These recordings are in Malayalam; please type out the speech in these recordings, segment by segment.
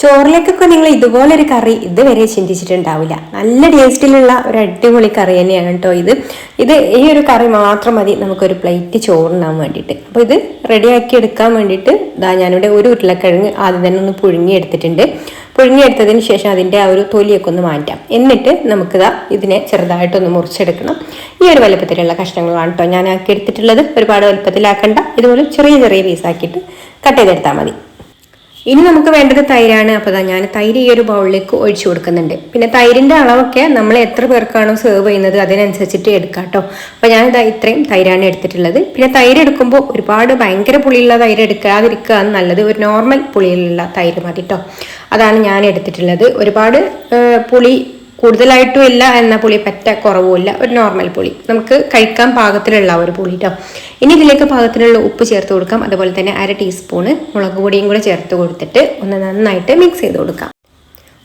ചോറിലേക്കൊക്കെ നിങ്ങൾ ഇതുപോലൊരു കറി ഇതുവരെ ചിന്തിച്ചിട്ടുണ്ടാവില്ല. നല്ല ടേസ്റ്റിലുള്ള ഒരു അടിപൊളി കറി തന്നെയാണ് കേട്ടോ ഇത് ഈ ഒരു കറി മാത്രം മതി നമുക്കൊരു പ്ലേറ്റ് ചോറിനാൻ വേണ്ടിയിട്ട്. അപ്പോൾ ഇത് റെഡിയാക്കി എടുക്കാൻ വേണ്ടിയിട്ട് ഞാനിവിടെ ഒരു ഉരുളക്കിഴങ്ങ് ആദ്യം തന്നെ ഒന്ന് പുഴുങ്ങിയെടുത്തിട്ടുണ്ട്. പുഴുങ്ങിയെടുത്തതിന് ശേഷം അതിൻ്റെ ആ ഒരു തൊലിയൊക്കെ ഒന്ന് മാറ്റാം. എന്നിട്ട് നമുക്കിതാ ഇതിനെ ചെറുതായിട്ടൊന്ന് മുറിച്ചെടുക്കണം. ഈ ഒരു വലുപ്പത്തിലുള്ള കഷ്ണങ്ങളാണ് കേട്ടോ ഞാൻ ആക്കി എടുത്തിട്ടുള്ളത്. ഒരുപാട് വലുപ്പത്തിലാക്കണ്ട, ഇതുപോലെ ചെറിയ ചെറിയ പീസാക്കിയിട്ട് കട്ട് ചെയ്തെടുത്താൽ മതി. ഇനി നമുക്ക് വേണ്ടത് തൈരാണ്. അപ്പോൾ ഞാൻ തൈര് ഈ ഒരു ബൗളിലേക്ക് ഒഴിച്ചു കൊടുക്കുന്നുണ്ട്. പിന്നെ തൈരിൻ്റെ അളവൊക്കെ നമ്മൾ എത്ര പേർക്കാണോ സെർവ് ചെയ്യുന്നത് അതിനനുസരിച്ചിട്ട് എടുക്കാം കേട്ടോ. അപ്പോൾ ഞാനിതാ ഇത്രയും തൈരാണ് എടുത്തിട്ടുള്ളത്. പിന്നെ തൈര് എടുക്കുമ്പോൾ ഒരുപാട് ഭയങ്കര പുളിയുള്ള തൈര് എടുക്കാതിരിക്കുകയാണ് നല്ലത്. ഒരു നോർമൽ പുളിയിലുള്ള തൈര് മതി കേട്ടോ. അതാണ് ഞാൻ എടുത്തിട്ടുള്ളത്. ഒരുപാട് പുളി കൂടുതലായിട്ടും ഇല്ല, എന്നാൽ പുളി പറ്റ കുറവുമില്ല, ഒരു നോർമൽ പുളി, നമുക്ക് കഴിക്കാൻ പാകത്തിലുള്ള ഒരു പുളി കേട്ടോ. ഇനി ഇതിലേക്ക് പാകത്തിനുള്ള ഉപ്പ് ചേർത്ത് കൊടുക്കാം. അതുപോലെ തന്നെ 1/2 ടീസ്പൂണ് മുളക് പൊടിയും കൂടെ ചേർത്ത് കൊടുത്തിട്ട് ഒന്ന് നന്നായിട്ട് മിക്സ് ചെയ്ത് കൊടുക്കാം.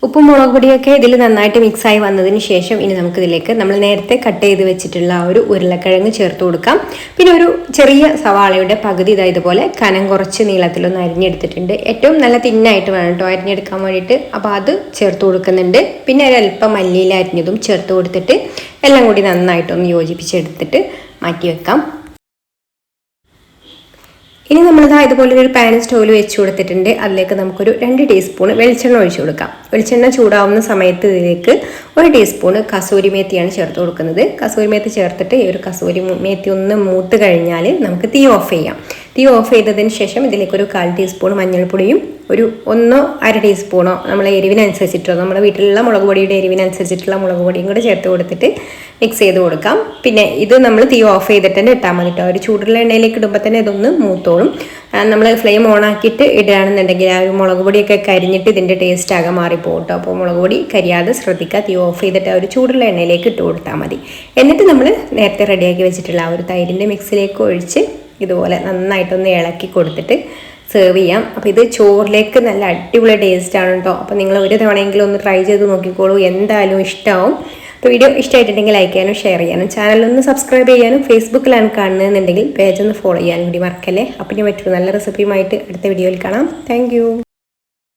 ഉപ്പും മുളക് പൊടിയൊക്കെ ഇതിൽ നന്നായിട്ട് മിക്സായി വന്നതിന് ശേഷം ഇനി നമുക്കിതിലേക്ക് നമ്മൾ നേരത്തെ കട്ട് ചെയ്ത് വെച്ചിട്ടുള്ള ആ ഒരു ഉരുളക്കിഴങ്ങ് ചേർത്ത് കൊടുക്കാം. പിന്നെ ഒരു ചെറിയ സവാളയുടെ പകുതി ഇതുപോലെ കനം കുറച്ച് നീളത്തിലൊന്ന് അരിഞ്ഞെടുത്തിട്ടുണ്ട്. ഏറ്റവും നല്ല തിന്നായിട്ട് വേണം കേട്ടോ അരിഞ്ഞെടുക്കാൻ വേണ്ടിയിട്ട്. അപ്പോൾ അത് ചേർത്ത് കൊടുക്കുന്നുണ്ട്. പിന്നെ ഒരല്പം മല്ലിയില അരിഞ്ഞതും ചേർത്ത് കൊടുത്തിട്ട് എല്ലാം കൂടി നന്നായിട്ടൊന്ന് യോജിപ്പിച്ചെടുത്തിട്ട് മാറ്റി വെക്കാം. ഇനി നമ്മളിതാ ഇതുപോലൊരു പാൻ സ്റ്റൗവിൽ വെച്ച് കൊടുത്തിട്ടുണ്ട്. അതിലേക്ക് നമുക്കൊരു 2 ടീസ്പൂൺ വെളിച്ചെണ്ണ ഒഴിച്ചു കൊടുക്കാം. വെളിച്ചെണ്ണ ചൂടാവുന്ന സമയത്ത് ഇതിലേക്ക് 1 ടീസ്പൂണ് കസൂരി മേത്തിയാണ് ചേർത്ത് കൊടുക്കുന്നത്. കസൂരി മേത്തി ചേർത്തിട്ട് ഈ ഒരു കസൂരി മേത്തി ഒന്ന് മൂത്ത് കഴിഞ്ഞാൽ നമുക്ക് തീ ഓഫ് ചെയ്യാം. തീ ഓഫ് ചെയ്തതിന് ശേഷം ഇതിലേക്കൊരു 1/4 ടീസ്പൂൺ മഞ്ഞൾപ്പൊടിയും ഒരു 1/2 ടീസ്പൂണോ നമ്മളെ എരിവിനനുസരിച്ചിട്ടോ നമ്മുടെ വീട്ടിലുള്ള മുളക് പൊടിയുടെ എരിവിനനുസരിച്ചിട്ടുള്ള മുളക് പൊടിയും കൂടെ ചേർത്ത് കൊടുത്തിട്ട് മിക്സ് ചെയ്ത് കൊടുക്കാം. പിന്നെ ഇത് നമ്മൾ തീ ഓഫ് ചെയ്തിട്ട് തന്നെ ഇട്ടാൽ മതി കേട്ടോ. ഒരു ചൂടുള്ള എണ്ണയിലേക്ക് ഇടുമ്പോൾ തന്നെ ഇതൊന്ന് മൂത്തോളും. നമ്മൾ ഫ്ലെയിം ഓൺ ആക്കിയിട്ട് ഇടുകയാണെന്നുണ്ടെങ്കിൽ ആ ഒരു മുളക് പൊടിയൊക്കെ കരിഞ്ഞിട്ട് ഇതിൻ്റെ ടേസ്റ്റ് ആകെ മാറിപ്പോകും കേട്ടോ. അപ്പോൾ മുളക് പൊടി കരിയാതെ ശ്രദ്ധിക്കുക. തീ ഓഫ് ചെയ്തിട്ട് ആ ഒരു ചൂടുള്ള എണ്ണയിലേക്ക് ഇട്ട് കൊടുത്താൽ മതി. എന്നിട്ട് നമ്മൾ നേരത്തെ റെഡിയാക്കി വെച്ചിട്ടുള്ള ആ ഒരു തൈരിൻ്റെ മിക്സിലേക്ക് ഒഴിച്ച് ഇതുപോലെ നന്നായിട്ടൊന്ന് ഇളക്കി കൊടുത്തിട്ട് സെർവ് ചെയ്യാം. അപ്പോൾ ഇത് ചോറിലേക്ക് നല്ല അടിപൊളി ടേസ്റ്റാണ് കേട്ടോ. അപ്പോൾ നിങ്ങൾ ഒരു തവണയെങ്കിലും ഒന്ന് ട്രൈ ചെയ്ത് നോക്കിക്കോളൂ, എന്തായാലും ഇഷ്ടമാവും. അപ്പോൾ വീഡിയോ ഇഷ്ടമായിട്ടുണ്ടെങ്കിൽ ലൈക്ക് ചെയ്യാനും ഷെയർ ചെയ്യാനും ചാനലൊന്ന് സബ്സ്ക്രൈബ് ചെയ്യാനും ഫേസ്ബുക്കിലാണ് കാണുന്നതെന്നുണ്ടെങ്കിൽ പേജ് ഒന്ന് ഫോളോ ചെയ്യാനും കൂടി മറക്കല്ലേ. അപ്പോൾ ഇനി മറ്റൊരു നല്ല റെസിപ്പിയുമായിട്ട് അടുത്ത വീഡിയോയിൽ കാണാം. താങ്ക്